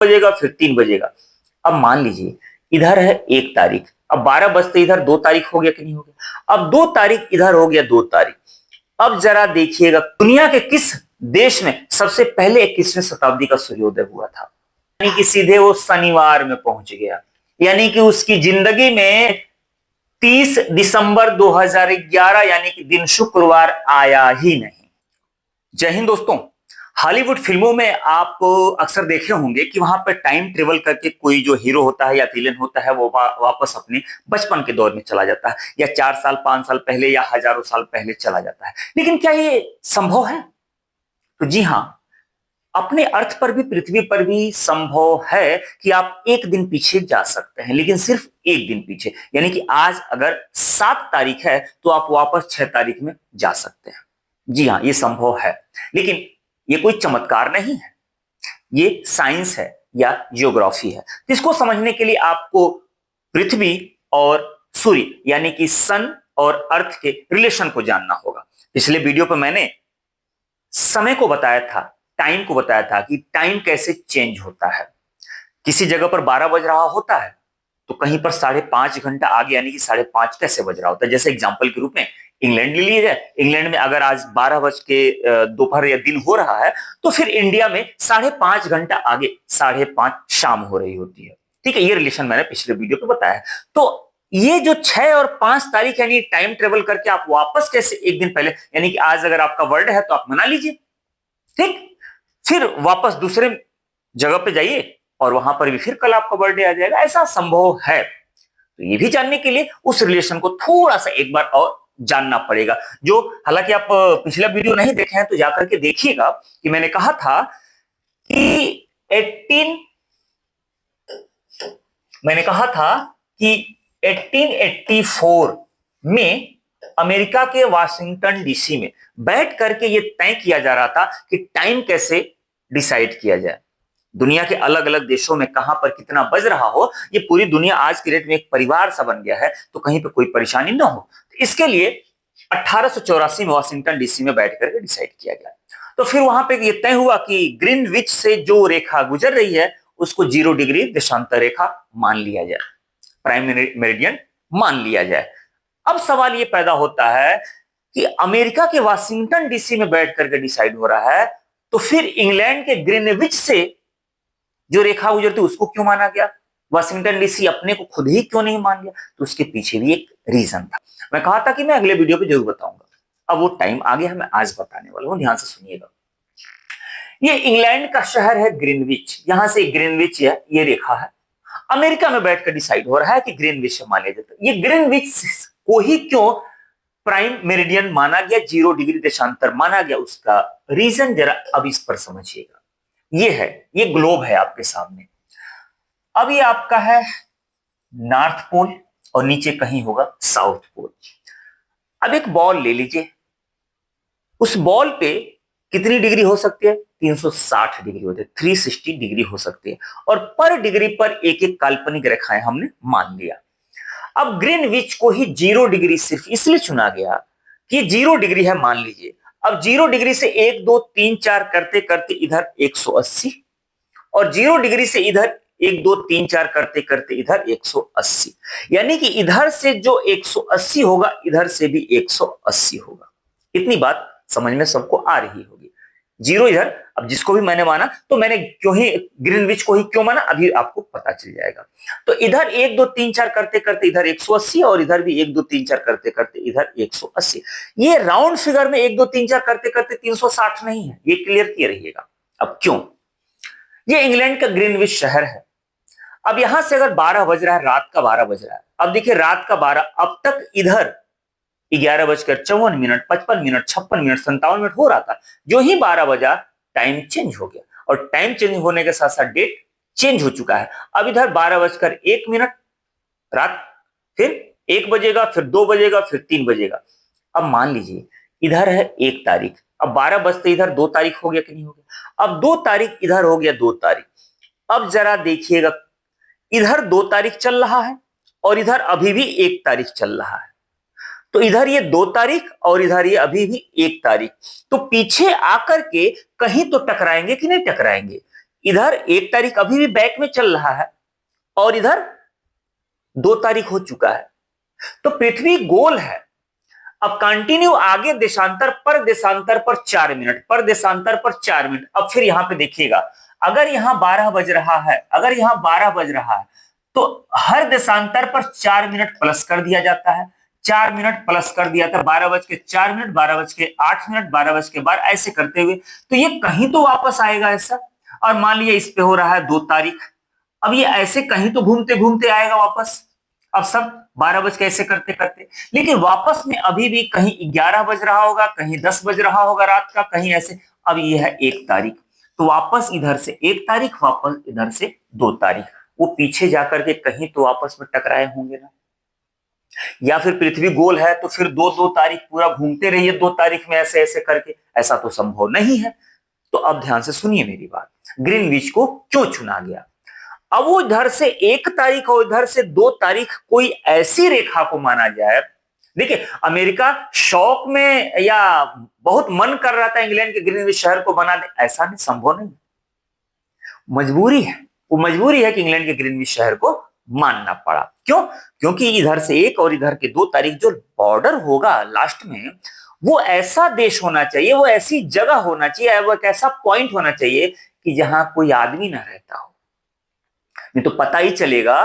बजेगा फिर 3 बजेगा। अब मान लीजिए इधर है 1 तारीख, अब 12 बजते इधर 2 तारीख हो गया कि नहीं हो गया? अब 2 तारीख इधर हो गया 2 तारीख। अब जरा देखिएगा दुनिया के किस देश में सबसे पहले 21वीं शताब्दी का सूर्योदय हुआ था? यानी कि सीधे वो शनिवार में पहुंच गया, यानी कि उसकी जिंदगी में 30 दिसंबर 2011 यानी कि दिन शुक्रवार आया ही नहीं। जय हिंद दोस्तों। हॉलीवुड फिल्मों में आप अक्सर देखे होंगे कि वहां पर टाइम ट्रेवल करके कोई जो हीरो होता है या विलेन होता है वो वापस अपने बचपन के दौर में चला जाता है, या 4 साल 5 साल पहले या हजारों साल पहले चला जाता है। लेकिन क्या ये संभव है? तो जी हां, अपने अर्थ पर भी, पृथ्वी पर भी संभव है कि आप एक दिन पीछे जा सकते हैं, लेकिन सिर्फ एक दिन पीछे। यानी कि आज अगर 7 तारीख है तो आप वापस 6 तारीख में जा सकते हैं। जी हां, ये संभव है, लेकिन ये कोई चमत्कार नहीं है, ये साइंस है या जियोग्राफी है। इसको समझने के लिए आपको पृथ्वी और सूर्य यानी कि सन और अर्थ के रिलेशन को जानना होगा। पिछले वीडियो पर मैंने समय को बताया था, टाइम को बताया था कि टाइम कैसे चेंज होता है। किसी जगह पर 12 बज रहा होता है तो कहीं पर 5.5 घंटा आगे यानी कि 5.5 कैसे बज रहा होता है। जैसे एग्जांपल के रूप में इंग्लैंड ले लिया जाए, इंग्लैंड में अगर आज 12 बज के दोपहर या दिन हो रहा है तो फिर इंडिया में 5.5 घंटा आगे 5.5 शाम हो रही होती है। ठीक है, ये रिलेशन मैंने पिछले वीडियो पे बताया है। तो ये जो 6 और 5 तारीख यानी टाइम ट्रेवल करके आप वापस कैसे एक दिन पहले, यानी कि आज अगर आपका बर्थडे है तो आप मना लीजिए, ठीक, फिर वापस दूसरे जगह पे जाइए और वहां पर भी फिर कल आपका बर्थडे आ जाएगा। ऐसा संभव है। तो ये भी जानने के लिए उस रिलेशन को थोड़ा सा एक बार और जानना पड़ेगा, जो हालांकि आप पिछला वीडियो नहीं देखे हैं तो जाकर के देखिएगा कि मैंने कहा था कि 1884 में अमेरिका के वाशिंगटन डीसी में बैठ करके ये तय किया जा रहा था कि टाइम कैसे डिसाइड किया जाए। दुनिया के अलग अलग देशों में कहां पर कितना बज रहा हो, ये पूरी दुनिया आज की डेट में एक परिवार सा बन गया है, तो कहीं पर कोई परेशानी ना हो। तो इसके लिए 1884 में वाशिंगटन डीसी में बैठ करके डिसाइड किया गया। तो फिर वहां पे ये तय हुआ कि ग्रीनविच से जो रेखा गुजर रही है उसको 0 डिग्री देशांतर रेखा मान लिया जाए, प्राइम मेरिडियन मान लिया जाए। अब सवाल ये पैदा होता है कि अमेरिका के वाशिंगटन डीसी में बैठ करके डिसाइड हो रहा है, तो फिर इंग्लैंड के ग्रीनविच से जो रेखा गुजरती उसको क्यों माना गया? वाशिंगटन डीसी अपने को खुद ही क्यों नहीं मान लिया? तो उसके पीछे भी एक रीजन था। मैं कहा था कि मैं अगले वीडियो पे जरूर बताऊंगा। अब वो टाइम आ गया है, मैं आज बताने वाला हूं, ध्यान से सुनिएगा। ये इंग्लैंड का शहर है ग्रीनविच, यहां से ग्रीनविच है, ये रेखा है। अमेरिका में बैठकर डिसाइड हो रहा है कि ग्रीनविच मान लिया जाता है। ये ग्रीनविच को ही क्यों प्राइम मेरिडियन माना गया, 0 डिग्री देशांतर माना गया, उसका रीजन जरा अब इस पर समझिएगा। ये है, ये ग्लोब है आपके सामने। अब ये आपका है नॉर्थ पोल और नीचे कहीं होगा साउथ पोल। अब एक बॉल ले लीजिए, उस बॉल पे कितनी डिग्री हो सकती है? 360 डिग्री होती है, 360 डिग्री हो सकती है, और पर डिग्री पर एक एक काल्पनिक रेखाएं हमने मान लिया। अब ग्रीनविच को ही 0 डिग्री सिर्फ इसलिए चुना गया कि 0 डिग्री है मान लीजिए। अब 0 डिग्री से 1 2 3 4 करते करते इधर 180, और 0 डिग्री से इधर 1 2 3 4 करते करते इधर 180, यानी कि इधर से जो 180 होगा इधर से भी 180 होगा। इतनी बात समझ में सबको आ रही होगी। 0 इधर, अब जिसको भी मैंने माना, तो मैंने क्यों ही ग्रीनविच को ही क्यों माना अभी आपको पता चल जाएगा। तो इधर 1 2 3 4 करते करते इधर 180, और इधर भी 1 2 3 4 करते करते इधर 180। ये राउंड फिगर में 1 2 3 4 करते करते 360 नहीं है, ये क्लियर किए रहिएगा। अब क्यों? ये इंग्लैंड का ग्रीनविच शहर है। अब यहां से अगर 12 बज रहा है, रात का 12 बज रहा है, अब देखिए रात का 12, अब तक इधर 11:54, 55, 56, 57 हो रहा था। जो ही 12 बजा टाइम चेंज हो गया, और टाइम चेंज होने के साथ साथ डेट चेंज हो चुका है। अब इधर 12:01 रात, फिर 1 बजेगा, फिर 2 बजेगा, फिर 3 बजेगा। अब मान लीजिए इधर है 1 तारीख, अब 12 बजते इधर 2 तारीख हो गया कि नहीं हो गया? अब 2 तारीख इधर हो गया 2 तारीख। अब जरा देखिएगा, इधर 2 तारीख चल रहा है और इधर अभी भी 1 तारीख चल रहा है। तो इधर ये 2 तारीख और इधर ये अभी भी 1 तारीख, तो पीछे आकर के कहीं तो टकराएंगे कि नहीं टकराएंगे? इधर 1 तारीख अभी भी बैक में चल रहा है और इधर 2 तारीख हो चुका है। तो पृथ्वी गोल है। अब कंटिन्यू आगे देशांतर पर 4 मिनट, पर देशांतर पर 4 मिनट। अब फिर यहां पे देखिएगा, अगर यहां 12 बज रहा है, अगर यहां 12 बज रहा है तो हर देशांतर पर 4 मिनट प्लस कर दिया जाता है। 4 मिनट प्लस कर दिया था, 12:04, 12:08, 12:12, ऐसे करते हुए तो ये कहीं तो वापस आएगा ऐसा। और मान लीजिए इस पे हो रहा है 2 तारीख, अब ये ऐसे कहीं तो घूमते घूमते आएगा वापस। अब सब 12 बज के ऐसे करते करते, लेकिन वापस में अभी भी कहीं 11 बज रहा होगा, कहीं 10 बज रहा होगा रात का, कहीं ऐसे। अब ये है 1 तारीख, तो वापस इधर से 1 तारीख, वापस इधर से 2 तारीख, वो पीछे जाकर के कहीं तो आपस में टकराए होंगे ना। या फिर पृथ्वी गोल है तो फिर 2-2 तारीख पूरा घूमते रहिए 2 तारीख में ऐसे ऐसे करके, ऐसा तो संभव नहीं है। तो अब ध्यान से सुनिए मेरी बात, ग्रीनविच को क्यों चुना गया। अब वो इधर से 1 तारीख और इधर से 2 तारीख कोई ऐसी रेखा को माना जाए। देखिए अमेरिका शौक में या बहुत मन कर रहा था इंग्लैंड के ग्रीनविच शहर को बना दे, ऐसा नहीं, संभव नहीं, मजबूरी है। वो मजबूरी है कि इंग्लैंड के ग्रीनविच शहर को मानना पड़ा। क्यों? क्योंकि इधर से 1 और इधर के 2 तारीख जो बॉर्डर होगा लास्ट में, वो ऐसा देश होना चाहिए, वो ऐसी जगह होना चाहिए, वो एक ऐसा पॉइंट होना चाहिए कि जहां कोई आदमी ना रहता हो। नहीं तो पता ही चलेगा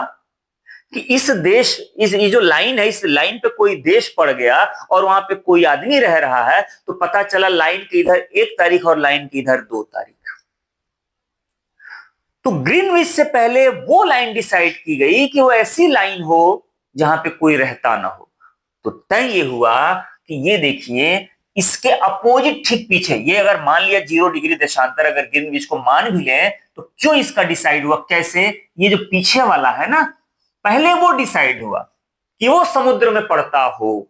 कि इस देश, ये जो लाइन है, इस लाइन पे कोई देश पड़ गया और वहां पे कोई आदमी रह रहा है, तो पता चला लाइन के इधर 1 तारीख और लाइन के इधर 2 तारीख। तो ग्रीनविच से पहले वो लाइन डिसाइड की गई कि वो ऐसी लाइन हो जहां पे कोई रहता ना हो। तो तय ये हुआ कि ये देखिए, इसके अपोजिट ठीक पीछे, ये अगर मान लिया 0 डिग्री देशांतर अगर ग्रीनविच को मान भी लें, तो क्यों इसका डिसाइड हुआ, कैसे, ये जो पीछे वाला है ना, पहले वो डिसाइड हुआ कि वो समुद्र में पड़ता हो।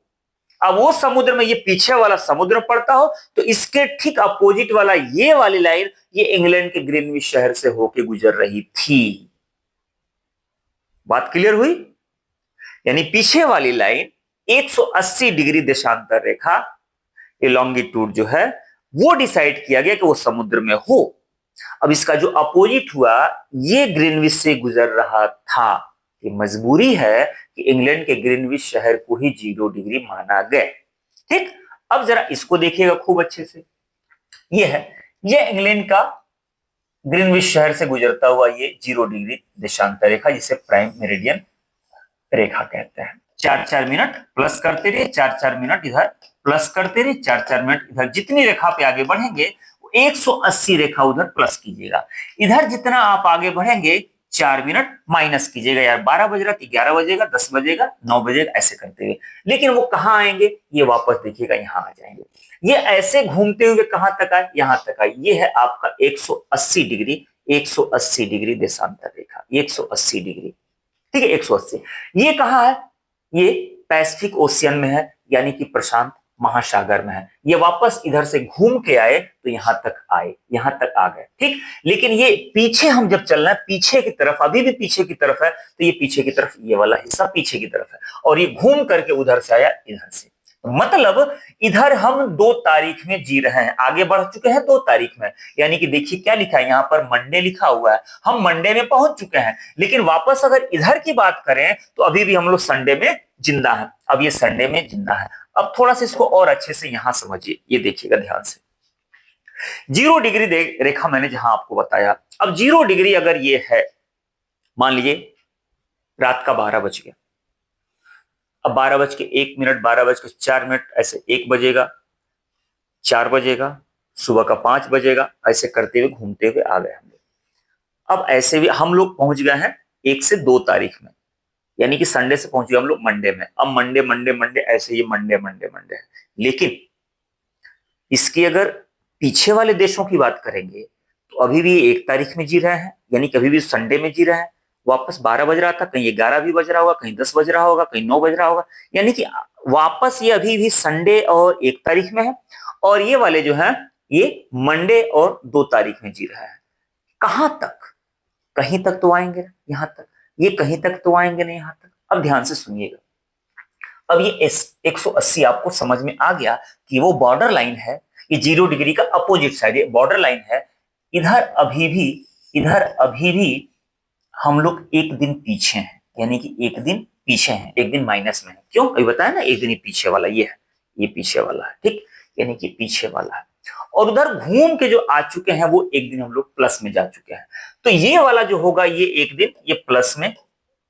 अब वो समुद्र में, ये पीछे वाला समुद्र में पड़ता हो, तो इसके ठीक अपोजिट वाला ये वाली लाइन, ये इंग्लैंड के ग्रीनविच शहर से होके गुजर रही थी। बात क्लियर हुई? यानी पीछे वाली लाइन 180 डिग्री देशांतर रेखा, ये लॉन्गिट्यूड जो है, वो डिसाइड किया गया कि वो समुद्र में हो। अब इसका जो अपोजिट हुआ, ये ग्रीनविच से गुजर रहा था। ये मजबूरी है कि इंग्लैंड के ग्रीनविच शहर को ही 0 डिग्री माना गया। ठीक, अब जरा इसको देखिएगा खूब अच्छे से। ये है, ये इंग्लैंड का ग्रीनविच शहर से गुजरता हुआ ये 0 डिग्री देशांतर रेखा, जिसे प्राइम मेरिडियन रेखा कहते हैं। 4-4 मिनट प्लस करते रहिए, 4-4 मिनट इधर प्लस करते रहिए, 4-4 मिनट इधर। जितनी रेखा पे आगे बढ़ेंगे 180 रेखा उधर प्लस कीजिएगा। इधर जितना आप आगे बढ़ेंगे 4 मिनट माइनस कीजिएगा। यार 12 बज रहा तो 11 बजेगा, 10 बजेगा, 9 बजेगा, ऐसे करते हुए। लेकिन वो कहां आएंगे, ये वापस देखिएगा यहां आ जाएंगे। ये ऐसे घूमते हुए कहां तक आए, यहां तक आए। ये है आपका 180 डिग्री, 180 डिग्री देशांतर रेखा, 180 डिग्री। ठीक है, 180। ये कहां है, ये पैसिफिक ओशियन में है, यानी कि प्रशांत महासागर में है। ये वापस इधर से घूम के आए तो यहां तक आए, यहां तक आ गए। ठीक, लेकिन ये पीछे हम जब चल रहे हैं, पीछे की तरफ, अभी भी पीछे की तरफ है, तो ये पीछे की तरफ, ये वाला हिस्सा पीछे की तरफ है, और ये घूम करके उधर से आया इधर से। मतलब इधर हम 2 तारीख में जी रहे हैं, आगे बढ़ चुके हैं 2 तारीख में। यानी कि देखिए क्या लिखा है यहाँ पर, मंडे लिखा हुआ है, हम मंडे में पहुंच चुके हैं। लेकिन वापस अगर इधर की बात करें तो अभी भी हम लोग संडे में जिंदा है। अब ये संडे में जिंदा है। अब थोड़ा सा इसको और अच्छे से यहां समझिए, ये देखिएगा ध्यान से। 0 डिग्री रेखा मैंने जहां आपको बताया, अब 0 डिग्री अगर ये है, मान लीजिए रात का 12 बज गया, अब 12:01, 12:04, ऐसे 1 बजेगा, 4 बजेगा, सुबह का 5 बजेगा, ऐसे करते हुए घूमते हुए आ गए हम लोग। अब ऐसे भी हम लोग पहुंच गए हैं 1 से 2 तारीख में, यानी कि संडे से पहुंच गए हम लोग मंडे में। अब मंडे मंडे मंडे, ऐसे ही मंडे मंडे मंडे है। लेकिन इसकी अगर पीछे वाले देशों की बात करेंगे तो अभी भी 1 तारीख में जी रहे हैं, यानी कभी भी संडे में जी रहे हैं। वापस 12 बज रहा था, कहीं 11 भी बज रहा होगा, कहीं 10 बज रहा होगा, कहीं 9 बज रहा होगा, यानी कि वापस ये अभी भी संडे और 1 तारीख में है। और ये वाले जो है ये मंडे और 2 तारीख में जी रहा है। कहां तक, कहीं तक तो आएंगे यहां तक, ये कहीं तक तो आएंगे नहीं यहां तक। अब ध्यान से सुनिएगा, अब ये 180 आपको समझ में आ गया कि वो बॉर्डर लाइन है, ये 0 डिग्री का अपोजिट साइड, ये बॉर्डर लाइन है। इधर अभी भी इधर अभी भी हम लोग एक दिन पीछे हैं, यानी कि एक दिन पीछे हैं, एक दिन माइनस में है। क्यों? अभी बताया ना, एक दिन ही पीछे वाला ये है, ये पीछे वाला है, ठीक, यानी कि पीछे वाला है। और उधर घूम के जो आ चुके हैं वो एक दिन हम लोग प्लस में जा चुके हैं। तो ये वाला जो होगा ये एक दिन ये प्लस में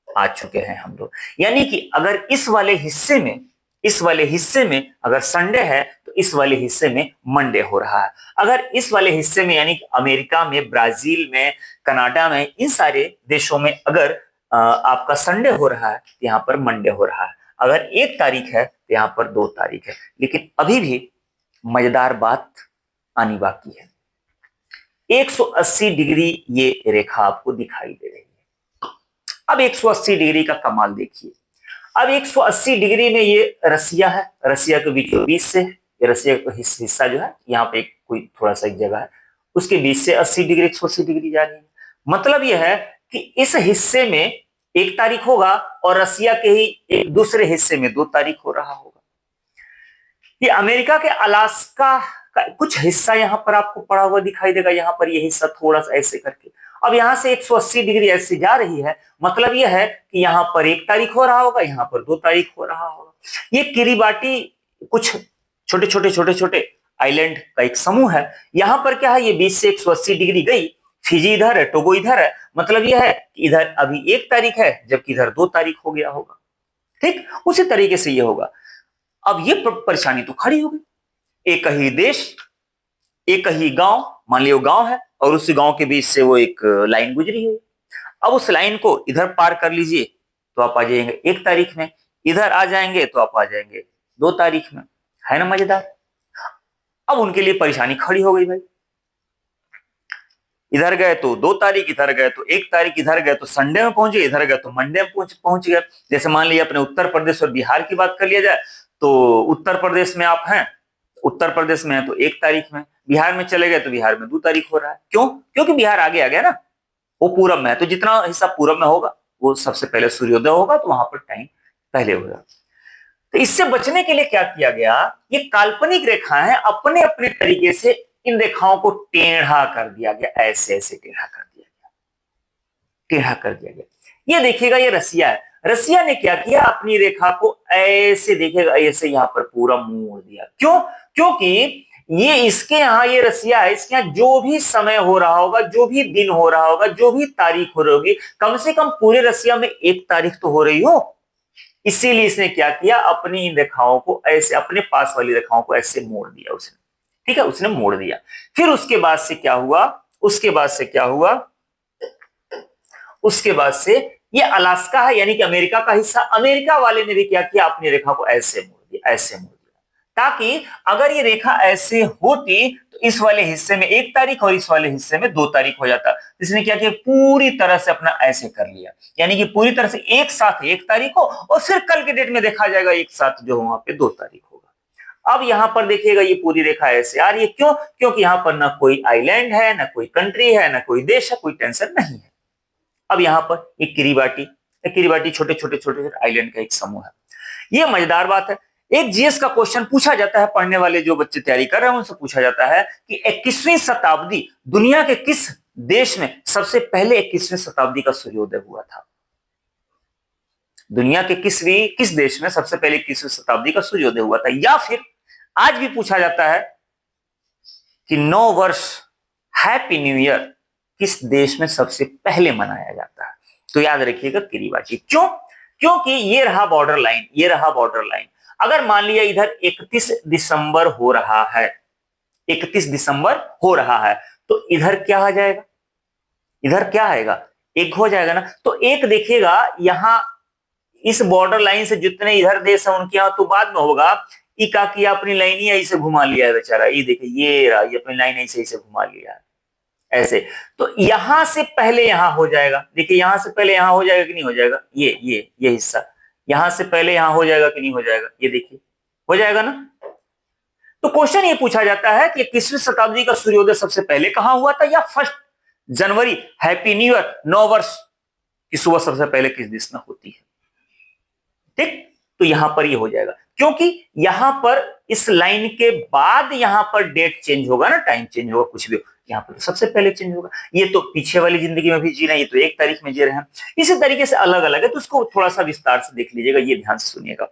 आ चुके हैं हम लोग। यानी कि अगर इस वाले हिस्से में अगर संडे है तो इस वाले हिस्से में मंडे हो रहा है। अगर इस वाले हिस्से में यानी कि अमेरिका में, ब्राजील में, कनाडा में, इन सारे देशों में अगर आपका संडे हो रहा है तो यहाँ पर मंडे हो रहा है। अगर 1 तारीख है तो यहाँ पर 2 तारीख है। लेकिन अभी भी मजेदार बात आनी बाकी है। 180 डिग्री ये रेखा आपको दिखाई दे रही है। अब 180 डिग्री का कमाल देखिए। अब 180 डिग्री में ये रसिया है, रसिया के बीचों बीच से ये रसिया का हिस्सा जो है यहाँ पे कोई थोड़ा सा एक जगह है, उसके बीच से 80 डिग्री 180 डिग्री जा रही है। मतलब यह है कि इस हिस्से में 1 तारीख होगा और रसिया के ही एक दूसरे हिस्से में 2 तारीख हो रहा होगा। ये अमेरिका के अलास्का का कुछ हिस्सा यहाँ पर आपको पड़ा हुआ दिखाई देगा, यहाँ पर ये हिस्सा थोड़ा सा ऐसे करके। अब यहाँ से 180 डिग्री ऐसे जा रही है, मतलब यह है कि यहाँ पर 1 तारीख हो रहा होगा, यहाँ पर 2 तारीख हो रहा होगा। ये किरीबाटी कुछ छोटे छोटे आइलैंड का एक समूह है। यहाँ पर क्या है, ये बीच से 180 डिग्री गई, फिजी इधर है, टोगो इधर है, मतलब यह है कि इधर अभी 1 तारीख है जबकि इधर 2 तारीख हो गया होगा। ठीक उसी तरीके से ये होगा। अब ये परेशानी तो खड़ी हो गई। एक ही देश, एक ही गांव, मान लियो गांव है और उस गांव के बीच से वो एक लाइन गुजरी है। अब उस लाइन को इधर पार कर लीजिए तो आप आ जाएंगे 1 तारीख में, इधर आ जाएंगे तो आप आ जाएंगे 2 तारीख में। है ना मजेदार? अब उनके लिए परेशानी खड़ी हो गई भाई। इधर गए तो 2 तारीख, इधर गए तो 1 तारीख, इधर गए तो संडे में पहुंचे, इधर गए तो मंडे में पहुंच गए। जैसे मान लिया अपने उत्तर प्रदेश और बिहार की बात कर लिया जाए तो उत्तर प्रदेश में आप हैं, उत्तर प्रदेश में है तो 1 तारीख में, बिहार में चले गए तो बिहार में 2 तारीख हो रहा है। क्यों? क्योंकि बिहार आगे आ गया ना, वो पूरब में है, तो जितना हिस्सा पूरब में होगा वो सबसे पहले सूर्योदय होगा, तो वहां पर टाइम पहले होगा। तो इससे बचने के लिए क्या किया गया, ये काल्पनिक रेखाएं अपने अपने तरीके से इन रेखाओं को टेढ़ा कर दिया गया, ऐसे ऐसे टेढ़ा कर दिया गया, टेढ़ा कर दिया गया। ये देखिएगा, ये रसिया है, रसिया ने क्या किया, अपनी रेखा को ऐसे देखिएगा, ऐसे यहां पर पूरा मोड़ दिया। क्यों? क्योंकि ये इसके यहां, ये रसिया है, इसके यहां जो भी समय हो रहा होगा, जो भी दिन हो रहा होगा, जो भी तारीख हो रही होगी, कम से कम पूरे रसिया में 1 तारीख तो हो रही हो। इसीलिए इसने क्या किया, अपनी इन रेखाओं को ऐसे, अपने पास वाली रेखाओं को ऐसे मोड़ दिया उसने। ठीक है, उसने मोड़ दिया। फिर उसके बाद से क्या हुआ, उसके बाद से क्या हुआ, उसके बाद से ये अलास्का है यानी कि अमेरिका का हिस्सा, अमेरिका वाले ने भी क्या किया, अपनी रेखा को ऐसे मोड़ दिया, ऐसे मोड़ दिया, ताकि अगर ये रेखा ऐसे होती तो इस वाले हिस्से में 1 तारीख और इस वाले हिस्से में 2 तारीख हो जाता। इसने क्या किया, पूरी तरह से अपना ऐसे कर लिया, यानी कि पूरी तरह से एक साथ 1 तारीख हो और फिर कल के डेट में देखा जाएगा एक साथ जो वहां पे 2 तारीख होगा। अब यहां पर देखिएगा ये पूरी रेखा ऐसे आ रही है। क्यों? क्योंकि यहां पर ना कोई आइलैंड है, ना कोई कंट्री है, ना कोई देश है, कोई टेंशन नहीं है। अब यहां पर एक किरीबाटी छोटे छोटे छोटे आइलैंड का एक समूह है। ये मजेदार बात है। एक जीएस का क्वेश्चन पूछा जाता है, पढ़ने वाले जो बच्चे तैयारी कर रहे हैं उनसे पूछा जाता है कि 21वीं शताब्दी दुनिया के किस देश में सबसे पहले 21वीं शताब्दी का सूर्योदय हुआ था? दुनिया के किस देश में सबसे पहले 21वीं शताब्दी का सूर्योदय हुआ था? या फिर आज भी पूछा जाता है कि नव वर्ष, हैप्पी न्यू ईयर किस देश में सबसे पहले मनाया जाता है? तो याद रखिएगा किरीबाटी। क्यों? क्योंकि ये रहा बॉर्डर लाइन, ये रहा बॉर्डर लाइन। अगर मान लिया इधर 31 दिसंबर हो रहा है, 31 दिसंबर हो रहा है, तो इधर क्या आ जाएगा, इधर क्या आएगा, 1 हो जाएगा ना। तो 1 देखिएगा यहां इस बॉर्डर लाइन से जितने इधर देश है उनके यहां तो बाद में होगा। ये क्या किया, अपनी लाइन ही ऐसे घुमा लिया है बेचारा, ये देखिए ये रहा, ये अपनी लाइन ऐसे घुमा लिया है ऐसे। तो यहां से पहले यहां हो जाएगा, देखिए यहां से पहले यहां हो जाएगा कि नहीं हो जाएगा, ये हिस्सा यहां से पहले यहां हो जाएगा कि नहीं हो जाएगा, ये देखिए हो जाएगा ना। तो क्वेश्चन ये पूछा जाता है कि 21वीं शताब्दी का सूर्योदय सबसे पहले कहां हुआ था, या 1 जनवरी हैप्पी न्यू ईयर नव वर्ष की सुबह सबसे पहले किस देश में होती है? ठीक, तो यहां पर ये हो जाएगा, क्योंकि यहां पर इस लाइन के बाद यहां पर डेट चेंज होगा ना, टाइम चेंज होगा, कुछ भी हो, यहाँ पर तो सबसे पहले चेंज होगा। ये तो पीछे वाली जिंदगी में भी जी रहे हैं, ये तो 1 तारीख में जी रहे हैं, इसी तरीके से अलग अलग है, तो उसको थोड़ा सा विस्तार से देख लीजिएगा, ये ध्यान से सुनिएगा।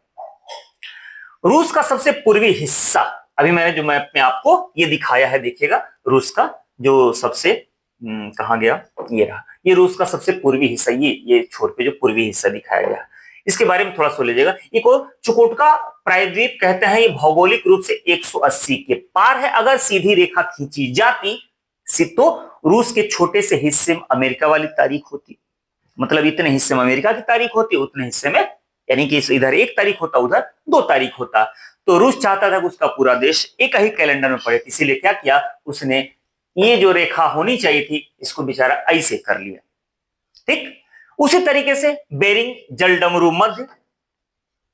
रूस का सबसे पूर्वी हिस्सा, अभी मैंने जो मैप में आपको ये दिखाया है, देखिएगा रूस का जो सबसे कहा गया, ये रहा, ये रूस का सबसे पूर्वी हिस्सा, ये छोर पे जो पूर्वी हिस्सा दिखाया गया, इसके बारे में थोड़ा सोच लीजिएगा। एक और चुकोटका प्रायद्वीप कहते हैं, ये भौगोलिक रूप से 180 के पार है। अगर सीधी रेखा खींची जाती तो रूस के छोटे से हिस्से में अमेरिका वाली तारीख होती, मतलब इतने हिस्से में अमेरिका की तारीख होती, उतने हिस्से में, यानी कि इधर 1 तारीख होता, उधर 2 तारीख होता। तो रूस चाहता था कि उसका पूरा देश एक ही कैलेंडर में पड़े, इसीलिए क्या किया उसने, ये जो रेखा होनी चाहिए थी इसको बेचारा ऐसे कर लिया। ठीक उसी तरीके से बेरिंग जलडमरू मध्य,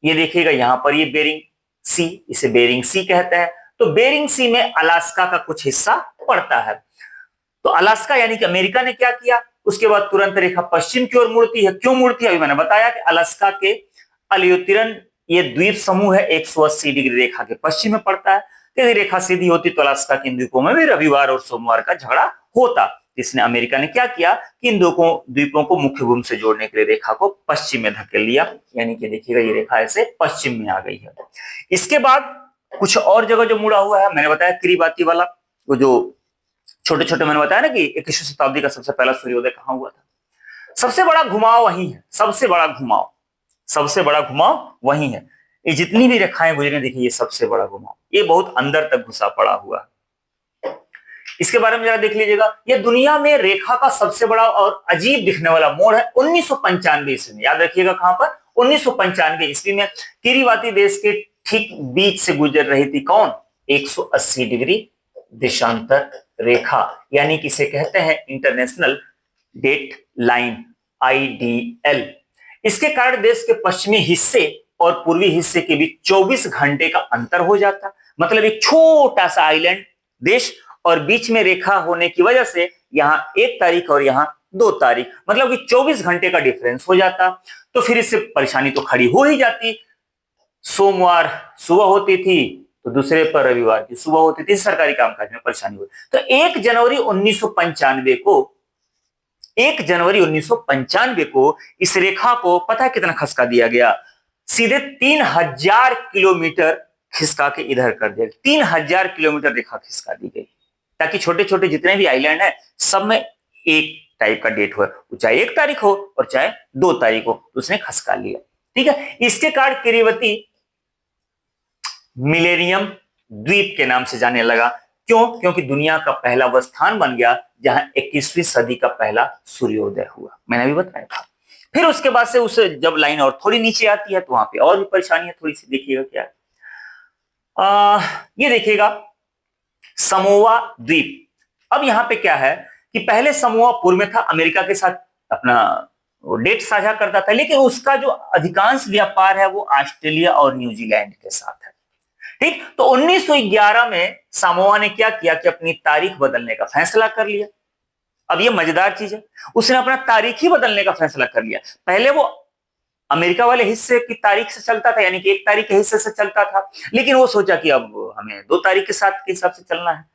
ये देखिएगा यहां पर ये बेरिंग सी, इसे बेरिंग सी कहते हैं। तो बेरिंग सी में अलास्का का कुछ हिस्सा पड़ता है। तो अलास्का यानी कि अमेरिका ने क्या किया, उसके बाद तुरंत रेखा पश्चिम की ओर मुड़ती है। क्यों मुड़ती है, अभी मैंने बताया कि अलास्का के अल्यूतिरन ये द्वीप समूह है 180 डिग्री रेखा के पश्चिम में पड़ता है। यदि रेखा सीधी होती तो अलास्का के इन द्वीपों में भी रविवार और सोमवार का झगड़ा होता। इसने अमेरिका ने क्या किया कि इन द्वीपों को मुख्य भूमि से जोड़ने के लिए रेखा को पश्चिम में धकेल लिया, यानी कि देखिएगा ये रेखा ऐसे पश्चिम में आ गई है। इसके बाद कुछ और जगह जो मुड़ा हुआ है, मैंने बताया किरीबाती वाला, वो जो छोटे छोटे, मैंने बताया ना कि 21वीं शताब्दी का सबसे पहला सूर्योदय कहां हुआ था। सबसे बड़ा घुमाव वही है, सबसे बड़ा घुमाव वही है। ये जितनी भी रेखाएं गुजरी देखिए, ये सबसे बड़ा घुमाव, ये बहुत अंदर तक घुसा पड़ा हुआ है। इसके बारे में जरा देख लीजिएगा। ये दुनिया में रेखा का सबसे बड़ा और अजीब दिखने वाला मोड़ है 1995 ईस्वी में, याद रखिएगा कहां पर, 1995 ईस्वी में किरीबाती देश के ठीक बीच से गुजर रही थी कौन, 180 डिग्री देशांतर रेखा, यानी कि इसे कहते हैं इंटरनेशनल डेट लाइन, IDL। इसके कारण देश के पश्चिमी हिस्से और पूर्वी हिस्से के बीच 24 घंटे का अंतर हो जाता, मतलब एक छोटा सा आइलैंड देश, और बीच में रेखा होने की वजह से यहां 1 तारीख और यहां 2 तारीख, मतलब कि 24 घंटे का डिफरेंस हो जाता। तो फिर इससे परेशानी तो खड़ी हो ही जाती, सोमवार सुबह होती थी तो दूसरे पर रविवार की सुबह होती थी, सरकारी कामकाज में परेशानी हुई। तो 1 जनवरी 1995 को इस रेखा को पता है कितना खसका दिया गया, सीधे 3000 किलोमीटर खिसका के इधर कर दिया, 3000 किलोमीटर रेखा खिसका दी गई, ताकि छोटे छोटे जितने भी आइलैंड है सब में एक टाइप का डेट हो, चाहे 1 तारीख हो और चाहे 2 तारीख हो, तो उसने खसका लिया। ठीक है, इसके कारण किरीवती मिलेनियम द्वीप के नाम से जाने लगा। क्यों, क्योंकि दुनिया का पहला वह स्थान बन गया जहां 21वीं सदी का पहला सूर्योदय हुआ, मैंने अभी बताया था। फिर उसके बाद से उसे जब लाइन और थोड़ी नीचे आती है तो वहां पे और भी परेशानी है, थोड़ी सी देखिएगा क्या है। ये देखिएगा समोआ द्वीप। अब यहां पे क्या है कि पहले समोआ पूर्व में था, अमेरिका के साथ अपना डेट साझा करता था, लेकिन उसका जो अधिकांश व्यापार है वो ऑस्ट्रेलिया और न्यूजीलैंड के साथ है। ठीक, तो 1911 में सामोआ ने क्या किया कि अपनी तारीख बदलने का फैसला कर लिया। अब ये मजेदार चीज है, उसने अपना तारीख ही बदलने का फैसला कर लिया। पहले वो अमेरिका वाले हिस्से की तारीख से चलता था, यानी कि 1 तारीख के हिस्से से चलता था, लेकिन वो सोचा कि अब हमें 2 तारीख के साथ के हिसाब से चलना है,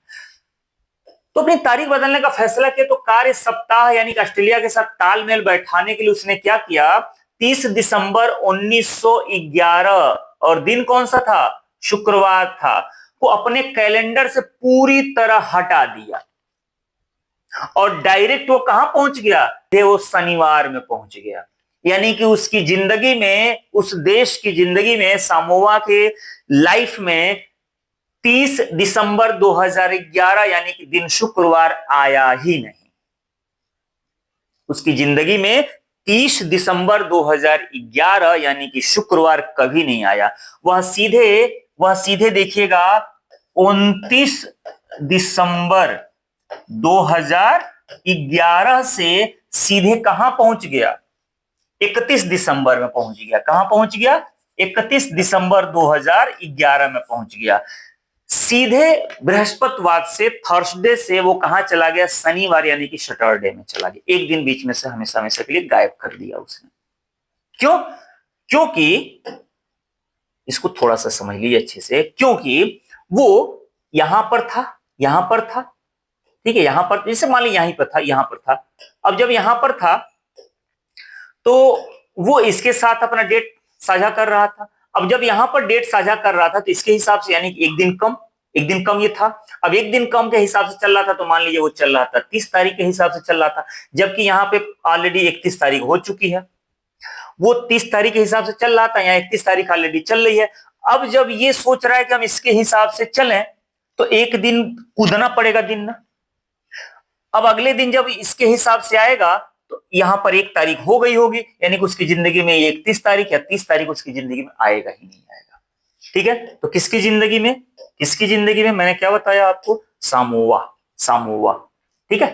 तो अपनी तारीख बदलने का फैसला किया। तो कार्य सप्ताह यानी कि ऑस्ट्रेलिया के साथ तालमेल बैठाने के लिए उसने क्या किया, 30 दिसंबर 1911, और दिन कौन सा था, शुक्रवार था, वो अपने कैलेंडर से पूरी तरह हटा दिया और डायरेक्ट वो कहां पहुंच गया, वो शनिवार में पहुंच गया। यानी कि उसकी जिंदगी में, उस देश की जिंदगी में, सामोआ के लाइफ में 30 दिसंबर 2011 यानी कि दिन शुक्रवार आया ही नहीं। उसकी जिंदगी में 30 दिसंबर 2011 यानी कि शुक्रवार कभी नहीं आया। वह सीधे देखिएगा 29 दिसंबर 2011 से सीधे कहां पहुंच गया, 31 दिसंबर में पहुंच गया। कहां पहुंच गया, 31 दिसंबर 2011 में पहुंच गया। सीधे बृहस्पतिवार से, थर्सडे से वो कहां चला गया, शनिवार यानी कि सैटरडे में चला गया। एक दिन बीच में से हमेशा हमेशा के लिए गायब कर दिया उसने। क्यों, क्योंकि इसको थोड़ा सा समझ लीजिए अच्छे से, क्योंकि वो यहां पर था ठीक है, यहां पर जैसे मान ली यहीं पर था, यहां पर था। अब जब यहां पर था तो वो इसके साथ अपना डेट साझा कर रहा था। अब जब यहां पर डेट साझा कर रहा था तो इसके हिसाब से यानी कि एक दिन कम ये था। अब एक दिन कम के हिसाब से चल रहा था तो मान लीजिए वो चल रहा था 30 तारीख के हिसाब से चल रहा था, जबकि यहाँ पे ऑलरेडी 31 तारीख हो चुकी है। वो 30 तारीख के हिसाब से चल रहा था, यहाँ 31 तारीख ऑलरेडी चल रही है। अब जब ये सोच रहा है कि हम इसके हिसाब से चलें तो एक दिन कूदना पड़ेगा दिन ना। अब अगले दिन जब इसके हिसाब से आएगा तो यहां पर 1 तारीख हो गई होगी, यानी कि उसकी जिंदगी में 31 तारीख या 30 तारीख उसकी जिंदगी में आएगा ही नहीं आएगा। ठीक है, तो किसकी जिंदगी में मैंने क्या बताया आपको, सामोआ। सामोआ। ठीक है,